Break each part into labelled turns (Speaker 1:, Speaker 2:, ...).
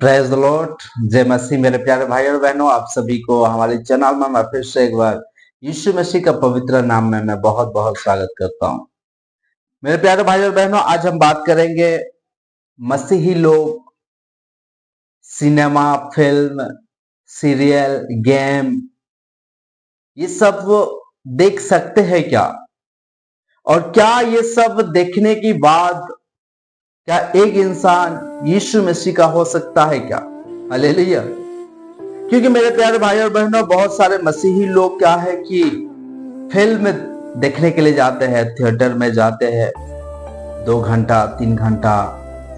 Speaker 1: Praise the Lord. जय मसीह। मेरे प्यारे भाई और बहनों, आप सभी को हमारे चैनल में मैं फिर से एक बार यीशु मसीह का पवित्र नाम में मैं बहुत बहुत स्वागत करता हूं। मेरे प्यारे भाई और बहनों, आज हम बात करेंगे मसीही लोग सिनेमा, फिल्म, सीरियल, गेम ये सब देख सकते हैं क्या, और क्या ये सब देखने के बाद क्या एक इंसान यीशु मसीह का हो सकता है क्या? हालेलुया। क्योंकि मेरे प्यारे भाई और बहनों, बहुत सारे मसीही लोग क्या है कि फिल्म देखने के लिए जाते हैं, थिएटर में जाते हैं, 2 घंटा 3 घंटा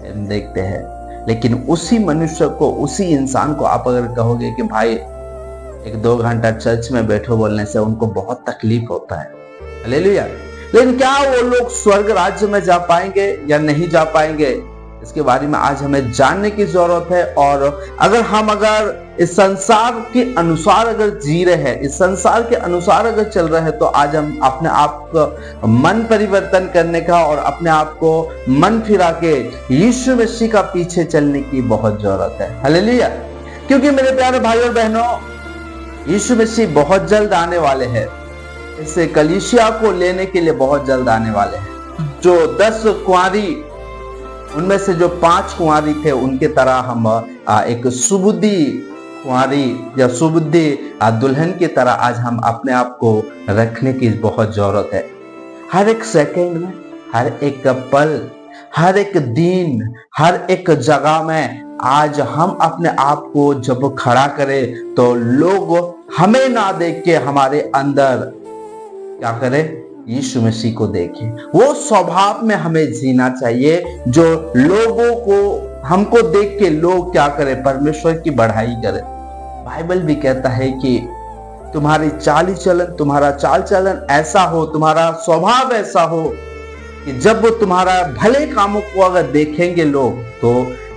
Speaker 1: फिल्म देखते हैं, लेकिन उसी मनुष्य को, उसी इंसान को आप अगर कहोगे कि भाई 1-2 घंटा चर्च में बैठो बोलने से उनको बहुत तकलीफ होता है। हालेलुया। लेकिन क्या वो लोग स्वर्ग राज्य में जा पाएंगे या नहीं जा पाएंगे, इसके बारे में आज हमें जानने की जरूरत है। और अगर इस संसार के अनुसार अगर जी रहे हैं, इस संसार के अनुसार अगर चल रहे हैं, तो आज हम अपने आप को मन परिवर्तन करने का और अपने आप को मन फिरा के यीशु मसीह का पीछे चलने की बहुत जरूरत है। हालेलुया। क्योंकि मेरे प्यारे भाई और बहनों, यीशु मसीह बहुत जल्द आने वाले हैं। इस कलीसिया को लेने के लिए बहुत जल्द आने वाले हैं। जो 10 कुंवारी, उनमें से जो 5 कुंवारी थे, उनके तरह हम एक सुबुद्धि कुंवारी या सुबुद्धि दुल्हन की तरह आज हम अपने आप को रखने की बहुत जरूरत है। हर एक सेकंड में, हर एक पल, हर एक दिन, हर एक जगह में आज हम अपने आप को जब खड़ा करें तो लोग हमें ना देख के हमारे अंदर क्या करें, यीशु मसीह को देखें। वो स्वभाव में हमें जीना चाहिए जो लोगों को, हमको देख के लोग क्या करें, परमेश्वर की बढ़ाई करें। बाइबल भी कहता है कि तुम्हारी चाल चलन, तुम्हारा चाल चलन ऐसा हो, तुम्हारा स्वभाव ऐसा हो कि जब वो तुम्हारा भले कामों को अगर देखेंगे लोग, तो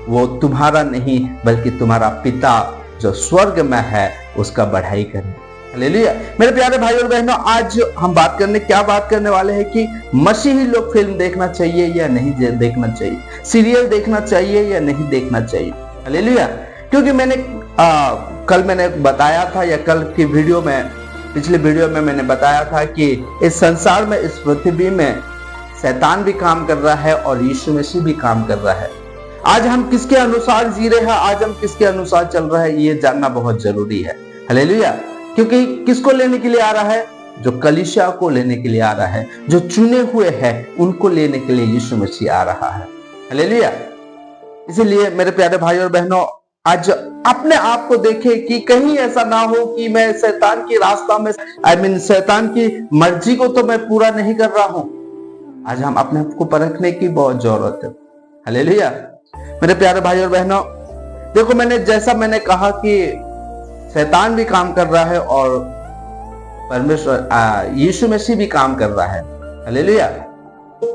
Speaker 1: वो तुम्हारा नहीं बल्कि तुम्हारा पिता जो स्वर्ग में है उसका बढ़ाई करें। हालेलुया। मेरे प्यारे भाई और बहनों, आज हम बात करने वाले हैं कि मसीही लोग फिल्म देखना चाहिए या नहीं देखना चाहिए, सीरियल देखना चाहिए या नहीं देखना चाहिए। हालेलुया। क्योंकि कल मैंने बताया था, या कल की वीडियो में, पिछले वीडियो में मैंने बताया था कि इस संसार में, इस पृथ्वी में शैतान भी काम कर रहा है और यीशु मसीह भी काम कर रहा है। आज हम किसके अनुसार जी रहे हैं, आज हम किसके अनुसार चल रहे हैं, ये जानना बहुत जरूरी है। हालेलुया। क्योंकि किसको लेने के लिए आ रहा है? जो कलीसिया को लेने के लिए आ रहा है, जो चुने हुए हैं उनको लेने के लिए यीशु मसीह आ रहा है। हालेलुया। इसलिए मेरे प्यारे भाई और बहनों, आज अपने आप को देखें कि कहीं ऐसा ना हो कि मैं शैतान की रास्ता में, शैतान की मर्जी को तो मैं पूरा नहीं कर रहा हूं। आज हम अपने आप को परखने की बहुत जरूरत है। हालेलुया। मेरे प्यारे भाई और बहनों, देखो, जैसा मैंने कहा कि शैतान भी काम कर रहा है और परमेश्वर यीशु मसीह भी काम कर रहा है। हालेलुया।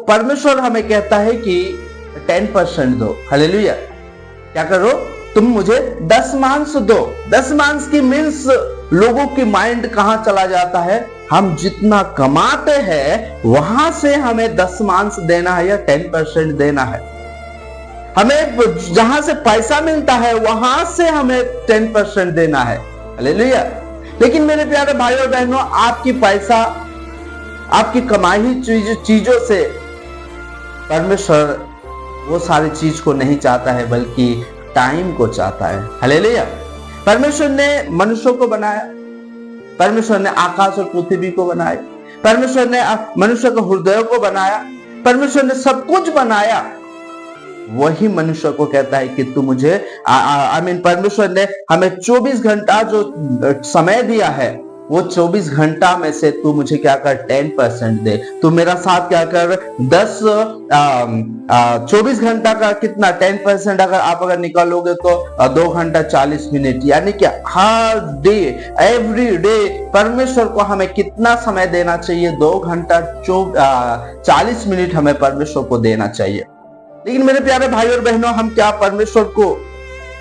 Speaker 1: परमेश्वर हमें कहता है कि 10% दो। हालेलुया। क्या करो? तुम मुझे 10 मांस दो। 10 मांस की मीन्स लोगों की माइंड कहां चला जाता है, हम जितना कमाते हैं वहां से हमें 10 मांस देना है या 10% देना है। हमें जहां से पैसा मिलता है वहां से हमें 10% देना है। हालेलुया। लेकिन मेरे प्यारे भाई और बहनों, आपकी पैसा, आपकी कमाई हुई चीजों से परमेश्वर वो सारी चीज को नहीं चाहता है, बल्कि टाइम को चाहता है। हालेलुया। परमेश्वर ने मनुष्यों को बनाया, परमेश्वर ने आकाश और पृथ्वी को बनाया, परमेश्वर ने मनुष्य के हृदय को बनाया, परमेश्वर ने सब कुछ बनाया। वही मनुष्य को कहता है कि तू मुझे परमेश्वर ने हमें 24 घंटा जो समय दिया है, वो 24 घंटा में से तू मुझे क्या कर, 10% दे। तू मेरा साथ क्या कर, 24 घंटा का कितना 10% अगर निकालोगे तो 2 घंटा 40 मिनट, यानी कि हर डे, एवरी डे परमेश्वर को हमें कितना समय देना चाहिए? 2 घंटा 40 मिनट हमें परमेश्वर को देना चाहिए। लेकिन मेरे प्यारे भाई और बहनों, हम क्या परमेश्वर को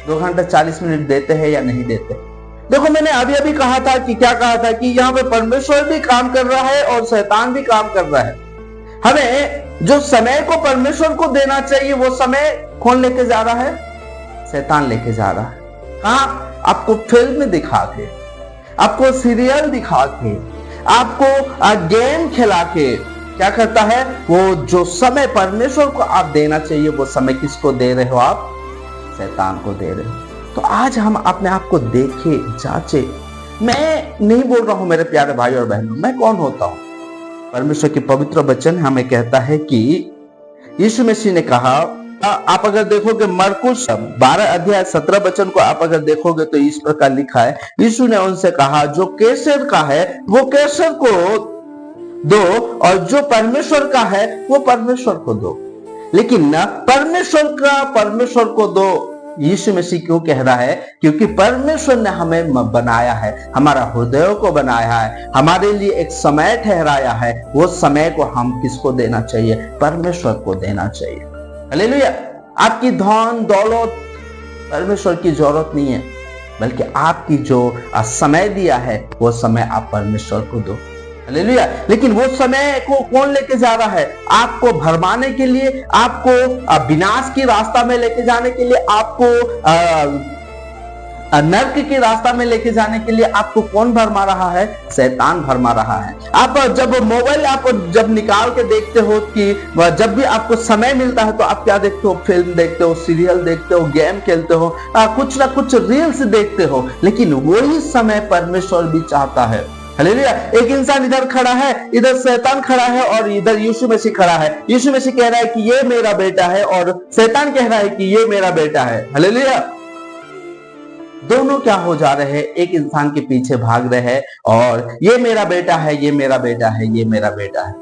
Speaker 1: 2 घंटा 40 मिनट देते हैं या नहीं देते? देखो, मैंने अभी कहा था कि क्या कहा था कि यहाँ पे परमेश्वर भी काम कर रहा है और शैतान भी काम कर रहा है। हमें जो समय को परमेश्वर को देना चाहिए वो समय कौन लेके जा रहा है? शैतान लेके जा रहा है। कहाँ? आपको फिल्म दिखा के, आपको सीरियल दिखा के, आपको गेम खिला के क्या करता है? वो जो समय परमेश्वर को आप देना चाहिए वो समय किसको दे रहे हो? आप शैतान को दे रहे हो। तो आज हम अपने आप को देखे, जांचे। मैं नहीं बोल रहा हूं मेरे प्यारे भाई और बहनों, मैं कौन होता हूं? परमेश्वर की पवित्र वचन हमें कहता है कि यीशु मसीह ने कहा, आप अगर देखोगे मरकुस 12 अध्याय 17 वचन को आप अगर देखोगे तो इस प्रकार लिखा है, यीशु ने उनसे कहा, जो कैसर का है वो कैसर को दो और जो परमेश्वर का है वो परमेश्वर को दो। लेकिन ना परमेश्वर का परमेश्वर को दो। यीशु मसीह क्यों कह रहा है? क्योंकि परमेश्वर ने हमें बनाया है, हमारा हृदय को बनाया है, हमारे लिए एक समय ठहराया है। वो समय को हम किसको देना चाहिए? परमेश्वर को देना चाहिए। हालेलुया। आपकी धन दौलत परमेश्वर की जरूरत नहीं है, बल्कि आपकी जो समय दिया है वो समय आप परमेश्वर को दो। हालेलुया। लेकिन वो समय को कौन लेके जा रहा है? आपको भरमाने के लिए, आपको विनाश की रास्ता में लेके जाने के लिए, आपको नर्क की रास्ता में लेके जाने के लिए आपको कौन भरमा रहा है? शैतान भरमा रहा है। आप जब मोबाइल आप जब निकाल के देखते हो कि जब भी आपको समय मिलता है तो आप क्या देखते हो? फिल्म देखते हो, सीरियल देखते हो, गेम खेलते हो, कुछ ना कुछ रील्स देखते हो। लेकिन वही समय परमेश्वर भी चाहता है। हालेलुया। एक इंसान इधर खड़ा है, इधर शैतान खड़ा है और इधर यीशु मसीह खड़ा है। यीशु मसीह कह रहा है कि ये मेरा बेटा है और शैतान कह रहा है कि ये मेरा बेटा है। हालेलुया। दोनों क्या हो जा रहे हैं? एक इंसान के पीछे भाग रहे हैं और ये मेरा बेटा है, ये मेरा बेटा है, ये मेरा बेटा है,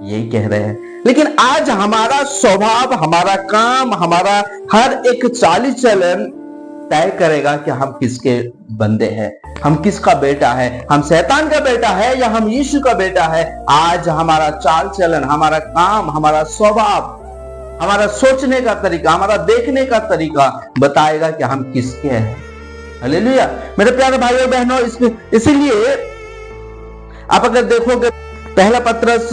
Speaker 1: यही कह रहे हैं। लेकिन आज हमारा स्वभाव, हमारा काम, हमारा हर एक चाली चलन तय करेगा कि हम किसके बंदे हैं, हम किसका बेटा है, हम शैतान का बेटा है या हम यीशु का बेटा है। आज हमारा चाल चलन, हमारा काम, हमारा स्वभाव, हमारा सोचने का तरीका, हमारा देखने का तरीका बताएगा कि हम किसके हैं। हालेलुया। मेरे प्यारे भाइयों बहनों, इसीलिए आप अगर देखोगे पहला पत्रस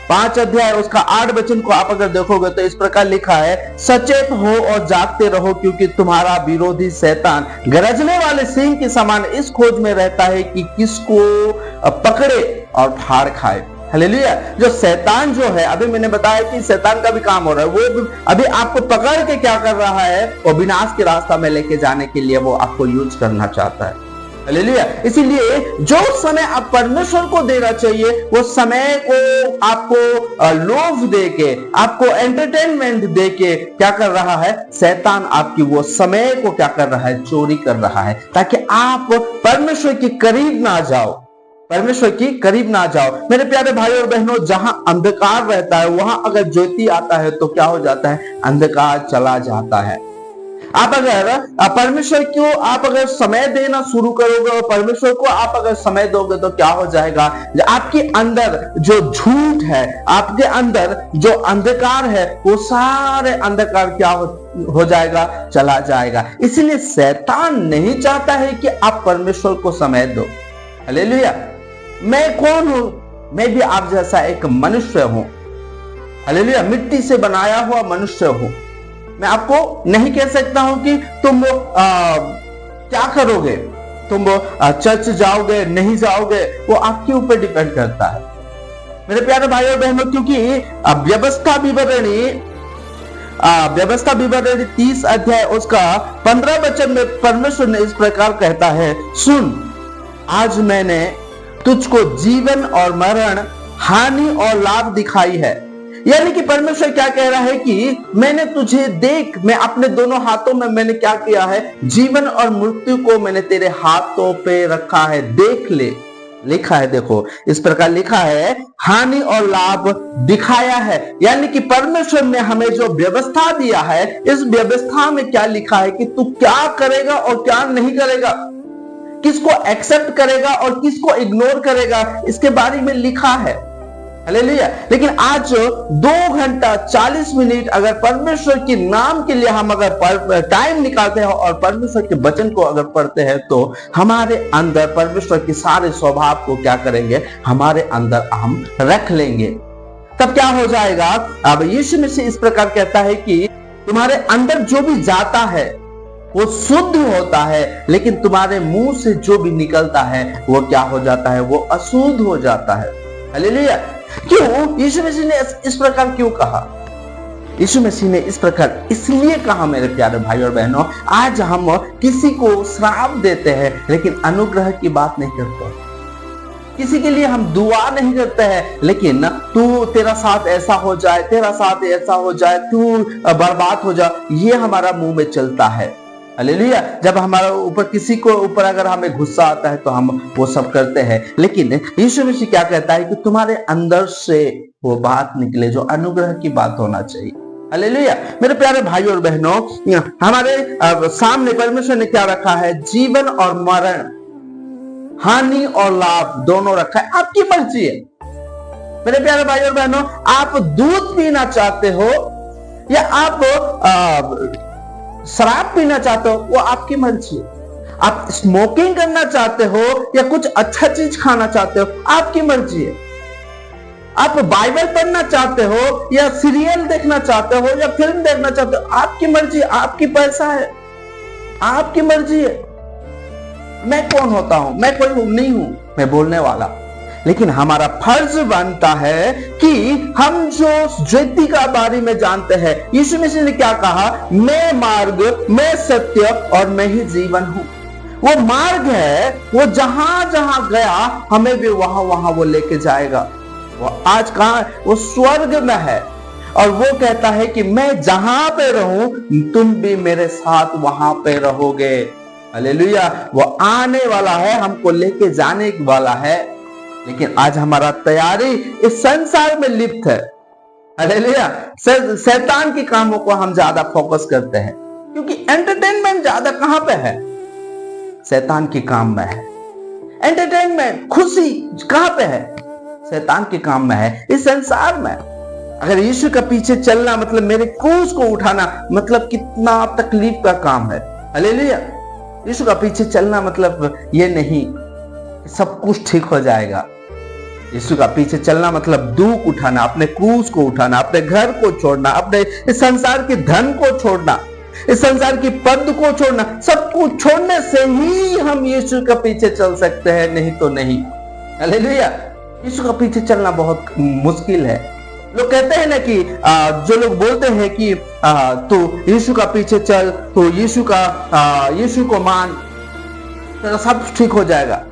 Speaker 1: 5 अध्याय उसका 8 वचन को आप अगर देखोगे तो इस प्रकार लिखा है, सचेत हो और जागते रहो, क्योंकि तुम्हारा विरोधी शैतान गरजने वाले सिंह के समान इस खोज में रहता है कि किसको पकड़े और फाड़ खाए। हालेलुया। जो शैतान जो है, अभी मैंने बताया कि शैतान का भी काम हो रहा है, वो अभी आपको पकड़ के क्या कर रहा है? वो विनाश के रास्ता में लेके जाने के लिए वो आपको यूज करना चाहता है। हालेलुया। इसीलिए जो समय आप परमेश्वर को देना चाहिए वो समय को आपको लोभ देके, आपको एंटरटेनमेंट देके क्या कर रहा है? शैतान आपकी वो समय को क्या कर रहा है? चोरी कर रहा है, ताकि आप परमेश्वर के करीब ना जाओ, परमेश्वर की करीब ना जाओ। मेरे प्यारे भाइयों और बहनों, जहां अंधकार रहता है वहां अगर ज्योति आता है तो क्या हो जाता है? अंधकार चला जाता है। आप अगर परमेश्वर को आप अगर समय देना शुरू करोगे और परमेश्वर को आप अगर समय दोगे तो क्या हो जाएगा? आपके अंदर जो झूठ है, आपके अंदर जो अंधकार है, वो सारे अंधकार क्या हो जाएगा? चला जाएगा। इसलिए शैतान नहीं चाहता है कि आप परमेश्वर को समय दो। हालेलुया। मैं कौन हूं? मैं भी आप जैसा एक मनुष्य हूं। हालेलुया। मिट्टी से बनाया हुआ मनुष्य हूं। मैं आपको नहीं कह सकता हूं कि तुम क्या करोगे, तुम चर्च जाओगे नहीं जाओगे, वो आपके ऊपर डिपेंड करता है। मेरे प्यारे भाइयों बहनों, क्योंकि व्यवस्था विवरणी 30 अध्याय उसका 15 वचन में परमेश्वर ने इस प्रकार कहता है, सुन, आज मैंने तुझको जीवन और मरण, हानि और लाभ दिखाई है। यानी कि परमेश्वर क्या कह रहा है कि मैंने तुझे देख, मैं अपने दोनों हाथों में मैंने क्या किया है? जीवन और मृत्यु को मैंने तेरे हाथों पे रखा है, देख ले। लिखा है, देखो इस प्रकार लिखा है, हानि और लाभ दिखाया है। यानी कि परमेश्वर ने हमें जो व्यवस्था दिया है, इस व्यवस्था में क्या लिखा है कि तू क्या करेगा और क्या नहीं करेगा, किसको एक्सेप्ट करेगा और किसको इग्नोर करेगा, इसके बारे में लिखा है। हालेलुया। लेकिन आज 2 घंटा 40 मिनट अगर परमेश्वर के नाम के लिए हम अगर टाइम निकालते हैं और परमेश्वर के वचन को अगर पढ़ते हैं तो हमारे अंदर परमेश्वर के सारे स्वभाव को क्या करेंगे? हमारे अंदर हम रख लेंगे। तब क्या हो जाएगा? अब यीशु मसीह इस प्रकार कहता है कि तुम्हारे अंदर जो भी जाता है वो शुद्ध होता है, लेकिन तुम्हारे मुंह से जो भी निकलता है वो क्या हो जाता है? वो अशुद्ध हो जाता है। हालेलुया। क्यों यीशु मसीह ने इस प्रकार क्यों कहा? यीशु मसीह ने इस प्रकार इसलिए कहा मेरे प्यारे भाई और बहनों, आज हम किसी को श्राप देते हैं लेकिन अनुग्रह की बात नहीं करते। किसी के लिए हम दुआ नहीं करते हैं, लेकिन तू तेरा साथ ऐसा हो जाए, तेरा साथ ऐसा हो जाए, तू बर्बाद हो जा, ये हमारा मुंह में चलता है। हालेलुया। जब हमारा ऊपर किसी को ऊपर अगर हमें गुस्सा आता है तो हम वो सब करते हैं, लेकिन यीशु मसीह क्या कहता है कि तुम्हारे अंदर से वो बात निकले जो अनुग्रह की बात होना चाहिए। हालेलुया। मेरे प्यारे भाई और बहनों, हमारे सामने परमेश्वर ने क्या रखा है? जीवन और मरण, हानि और लाभ दोनों रखा है, आपकी मर्जी है। मेरे प्यारे भाई और बहनों, आप दूध पीना चाहते हो या आप शराब पीना चाहते हो, वो आपकी मर्जी है। आप स्मोकिंग करना चाहते हो या कुछ अच्छा चीज खाना चाहते हो, आपकी मर्जी है। आप बाइबल पढ़ना चाहते हो या सीरियल देखना चाहते हो या फिल्म देखना चाहते हो, आपकी मर्जी, आपकी पैसा है, आपकी मर्जी है। मैं कौन होता हूं? मैं कोई नहीं हूं, मैं बोलने वाला। लेकिन हमारा फर्ज बनता है कि हम जो ज्योति का बारे में जानते हैं, यीशु मसीह ने क्या कहा? मैं मार्ग, मैं सत्य और मैं ही जीवन हूं। वो मार्ग है, वो जहां जहां गया हमें भी वहां वहां वो लेके जाएगा। वो आज कहां? वो स्वर्ग में है और वो कहता है कि मैं जहां पे रहूं तुम भी मेरे साथ वहां पे रहोगे। हालेलुया। वो आने वाला है, हमको लेके जाने वाला है, लेकिन आज हमारा तैयारी इस संसार में लिप्त है। हालेलुया। शैतान के कामों को हम ज्यादा फोकस करते हैं, क्योंकि एंटरटेनमेंट ज्यादा कहां पे है? शैतान के काम में है। एंटरटेनमेंट, खुशी कहां पे है? शैतान के काम में है, इस संसार में। अगर यीशु का पीछे चलना मतलब मेरे क्रूस को उठाना, मतलब कितना तकलीफ का काम है। हालेलुया। यीशु का पीछे चलना मतलब ये नहीं सब कुछ ठीक हो जाएगा। यीशु का पीछे चलना मतलब दुख उठाना, अपने क्रूस को उठाना, अपने घर को छोड़ना, अपने इस संसार के धन को छोड़ना, इस संसार की पद को छोड़ना। सब कुछ छोड़ने से ही हम यीशु का पीछे चल सकते हैं, नहीं तो नहीं। हालेलुया। यीशु का पीछे चलना बहुत मुश्किल है। लोग कहते हैं ना कि जो लोग बोलते हैं कि तू यीशु का पीछे चल, तो यीशु को मान, तो सब ठीक हो जाएगा।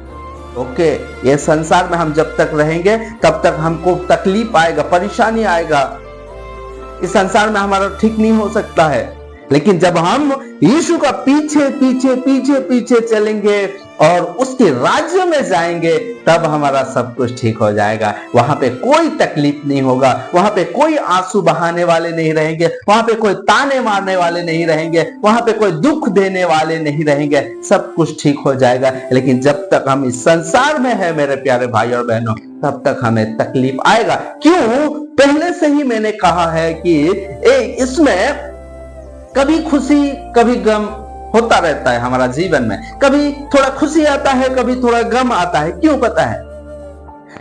Speaker 1: ओके, ये संसार में हम जब तक रहेंगे तब तक हमको तकलीफ आएगा, परेशानी आएगा। इस संसार में हमारा ठीक नहीं हो सकता है, लेकिन जब हम यीशु का पीछे पीछे पीछे पीछे चलेंगे और उसके राज्य में जाएंगे, तब हमारा सब कुछ ठीक हो जाएगा। वहां पे कोई तकलीफ नहीं होगा, वहां पे कोई आंसू बहाने वाले नहीं रहेंगे, वहां पे कोई ताने मारने वाले नहीं रहेंगे, वहां पे कोई दुख देने वाले नहीं रहेंगे, सब कुछ ठीक हो जाएगा। लेकिन जब तक हम इस संसार में है मेरे प्यारे भाई और बहनों, तब तक हमें तकलीफ आएगा। क्यों? पहले से ही मैंने कहा है कि इसमें कभी खुशी कभी गम होता रहता है हमारा जीवन में। कभी थोड़ा खुशी आता है, कभी थोड़ा गम आता है। क्यों? पता है,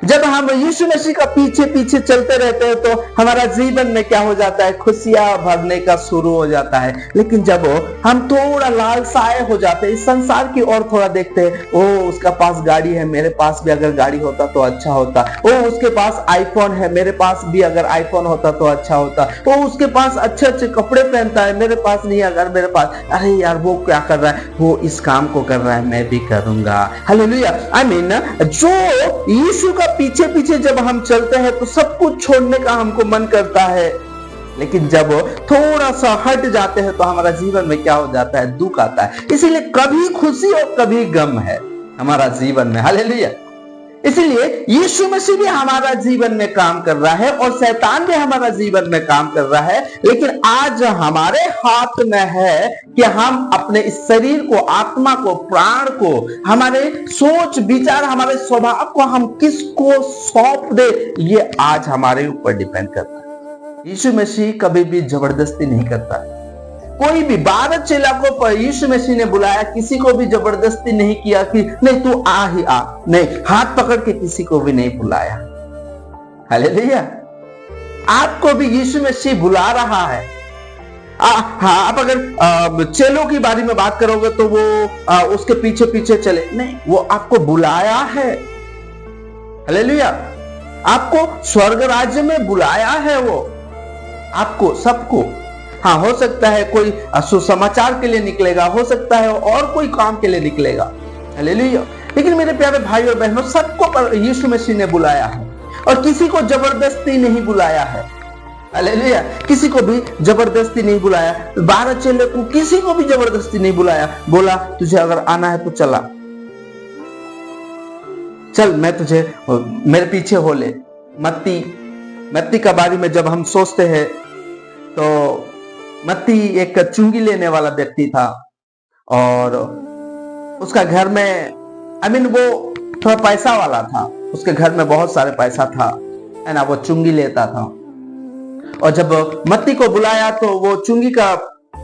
Speaker 1: जब हम यीशु मसीह का पीछे पीछे चलते रहते हैं तो हमारा जीवन में क्या हो जाता है? खुशियां भरने का शुरू हो जाता है। लेकिन जब हम थोड़ा लालसाए हो जाते हैं, इस संसार की ओर थोड़ा देखते हैं, ओ उसका पास गाड़ी है, मेरे पास भी अगर गाड़ी होता तो अच्छा होता। ओ उसके पास आईफोन है, मेरे पास भी अगर आईफोन होता तो अच्छा होता। ओ उसके पास अच्छे अच्छे कपड़े पहनता है, मेरे पास नहीं, अगर मेरे पास, अरे यार वो क्या कर रहा है, वो इस काम को कर रहा है, मैं भी करूंगा। हालेलुया। आई मीन, जो यीशु का पीछे पीछे जब हम चलते हैं तो सब कुछ छोड़ने का हमको मन करता है, लेकिन जब थोड़ा सा हट जाते हैं तो हमारा जीवन में क्या हो जाता है? दुख आता है। इसीलिए कभी खुशी और कभी गम है हमारा जीवन में। हालेलुया। इसलिए यीशु मसीह भी हमारा जीवन में काम कर रहा है और शैतान भी हमारा जीवन में काम कर रहा है, लेकिन आज हमारे हाथ में है कि हम अपने इस शरीर को, आत्मा को, प्राण को, हमारे सोच विचार, हमारे स्वभाव को हम किसको सौंप दे, ये आज हमारे ऊपर डिपेंड करता है। यीशु मसीह कभी भी जबरदस्ती नहीं करता। कोई भी 12 चेला को यीशु मसीह ने बुलाया, किसी को भी जबरदस्ती नहीं किया कि नहीं तू आ ही आ, नहीं, हाथ पकड़ के किसी को भी नहीं बुलाया। हालेलुया। आपको भी यीशु मसीह बुला रहा है। हाँ, आप अगर चेलों की बारे में बात करोगे तो वो उसके पीछे पीछे चले, नहीं, वो आपको बुलाया है। हालेलुया। आपको स्वर्ग राज्य में बुलाया है वो, आपको सबको। हाँ, हो सकता है कोई सुसमाचार के लिए निकलेगा, हो सकता है और कोई काम के लिए निकलेगा। हालेलुया। लेकिन मेरे प्यारे भाई और बहनों, सबको यीशु मसीह ने बुलाया है और किसी को जबरदस्ती नहीं बुलाया है। हालेलुया। किसी को भी जबरदस्ती नहीं बुलाया। 12 चेले को किसी को भी जबरदस्ती नहीं बुलाया, बोला तुझे अगर आना है तो चला, चल मैं तुझे, मेरे पीछे हो ले। मत्ती का बारे में जब हम सोचते हैं तो मत्ती एक चुंगी लेने वाला व्यक्ति था और उसका घर में वो थोड़ा पैसा वाला था, उसके घर में बहुत सारे पैसा था, है ना, वो चुंगी लेता था। और जब मत्ती को बुलाया तो वो चुंगी का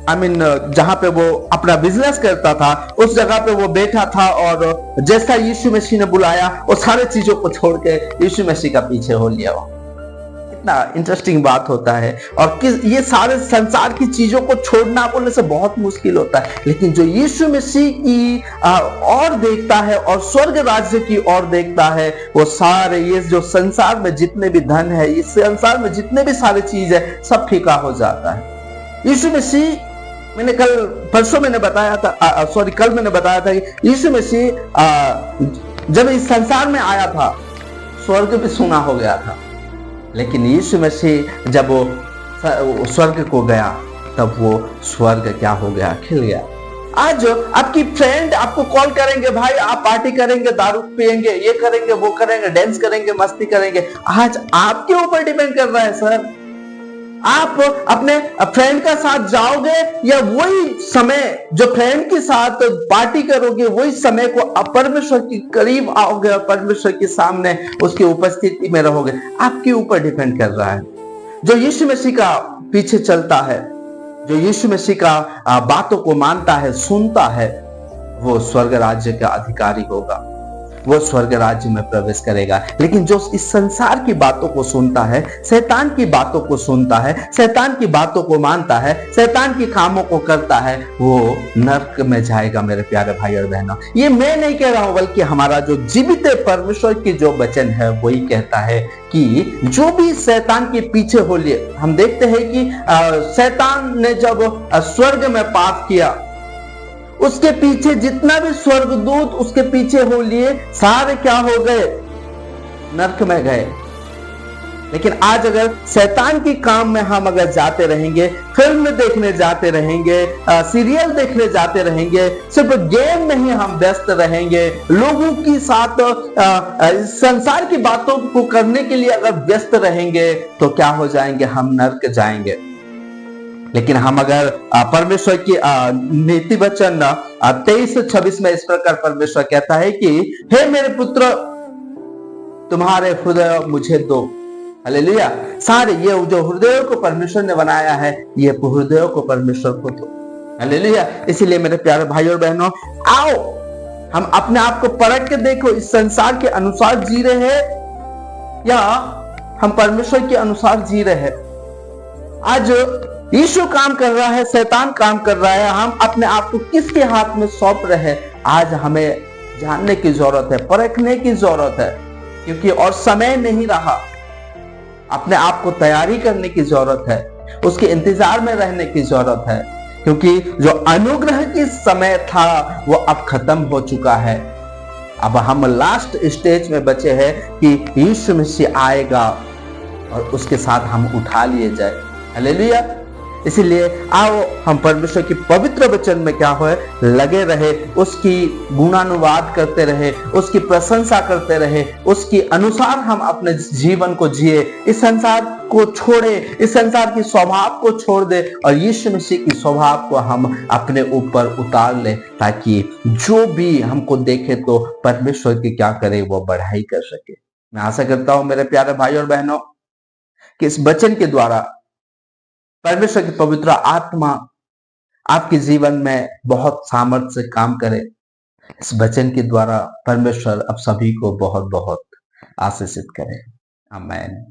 Speaker 1: जहां पे वो अपना बिजनेस करता था उस जगह पे वो बैठा था और जैसा यीशु मसीह ने बुलाया वो सारे चीजों को छोड़ के यीशु मसीह का पीछे हो लिया। कितना इंटरेस्टिंग बात होता है। और ये सारे संसार की चीजों को छोड़ना बोलने से बहुत मुश्किल होता है, लेकिन जो यीशु मसीह की और देखता है और स्वर्ग राज्य की ओर देखता है, वो सारे ये जो संसार में जितने भी धन है, इस संसार में जितने भी सारी चीज है, सब फीका हो जाता है। यीशु मसीह, मैंने परसों मैंने बताया था, कल मैंने बताया था कि यीशु मसीह जब इस संसार में आया था स्वर्ग भी सुना हो गया था, लेकिन यीशु मसीह जब वो स्वर्ग को गया तब वो स्वर्ग क्या हो गया, खिल गया। आज आपकी फ्रेंड आपको कॉल करेंगे, भाई आप पार्टी करेंगे, दारू पिएंगे, ये करेंगे, वो करेंगे, डांस करेंगे, मस्ती करेंगे। आज आपके ऊपर डिपेंड कर रहा है सर, आप अपने फ्रेंड का साथ जाओगे या वही समय जो फ्रेंड के साथ पार्टी करोगे वही समय को परमेश्वर के करीब आओगे और परमेश्वर के सामने उसकी उपस्थिति में रहोगे। आपके ऊपर डिपेंड कर रहा है। जो यीशु मसीह का पीछे चलता है, जो यीशु मसीह का बातों को मानता है, सुनता है, वो स्वर्ग राज्य का अधिकारी होगा, वो स्वर्ग राज्य में प्रवेश करेगा। लेकिन जो इस संसार की बातों को सुनता है, शैतान की बातों को सुनता है, शैतान की बातों को मानता है, शैतान के कामों को करता है, वो नरक में जाएगा। मेरे प्यारे भाई और बहनों, ये मैं नहीं कह रहा हूं, बल्कि हमारा जो जीवित परमेश्वर की जो वचन है वही कहता है कि जो भी शैतान के पीछे हो लिए, हम देखते हैं कि शैतान ने जब स्वर्ग में पाप किया, उसके पीछे जितना भी स्वर्गदूत उसके पीछे हो लिए, सारे क्या हो गए, नरक में गए। लेकिन आज अगर शैतान की काम में हम अगर जाते रहेंगे, फिल्म देखने जाते रहेंगे, सीरियल देखने जाते रहेंगे, सिर्फ गेम में ही हम व्यस्त रहेंगे, लोगों के साथ संसार की बातों को करने के लिए अगर व्यस्त रहेंगे, तो क्या हो जाएंगे, हम नरक जाएंगे। लेकिन हम अगर परमेश्वर की नीति वचन 23-26 में इस प्रकार परमेश्वर कहता है कि हे मेरे पुत्र, तुम्हारे हृदय मुझे दो। हालेलुया। सारे ये जो हृदय को परमेश्वर ने बनाया है, ये हृदय को परमेश्वर को दो। हालेलुया। इसीलिए मेरे प्यारे भाई और बहनों, आओ हम अपने आप को परख के देखो, इस संसार के अनुसार जी रहे हैं या हम परमेश्वर के अनुसार जी रहे हैं। आज यीशु काम कर रहा है, शैतान काम कर रहा है, हम अपने आप को किसके हाथ में सौंप रहे हैं? आज हमें जानने की जरूरत है, परखने की जरूरत है, क्योंकि और समय नहीं रहा। अपने आप को तैयारी करने की जरूरत है, उसके इंतजार में रहने की जरूरत है, क्योंकि जो अनुग्रह की समय था वो अब खत्म हो चुका है। अब हम लास्ट स्टेज में बचे हैं कि यीशु मसीह आएगा और उसके साथ हम उठा लिए जाए। हालेलुया। इसीलिए आओ हम परमेश्वर की पवित्र वचन में क्या हो लगे रहे, उसकी गुणानुवाद करते रहे, उसकी प्रशंसा करते रहे, उसके अनुसार हम अपने जीवन को जिए, इस संसार को छोड़े, इस संसार की स्वभाव को छोड़ दे और यीशु मसीह की स्वभाव को हम अपने ऊपर उतार ले, ताकि जो भी हमको देखे तो परमेश्वर की क्या करे, वो बढ़ाई कर सके। मैं आशा करता हूं मेरे प्यारे भाई और बहनों कि इस वचन के द्वारा परमेश्वर की पवित्र आत्मा आपके जीवन में बहुत सामर्थ्य से काम करे। इस वचन के द्वारा परमेश्वर आप सभी को बहुत बहुत आशीषित करे। आमीन।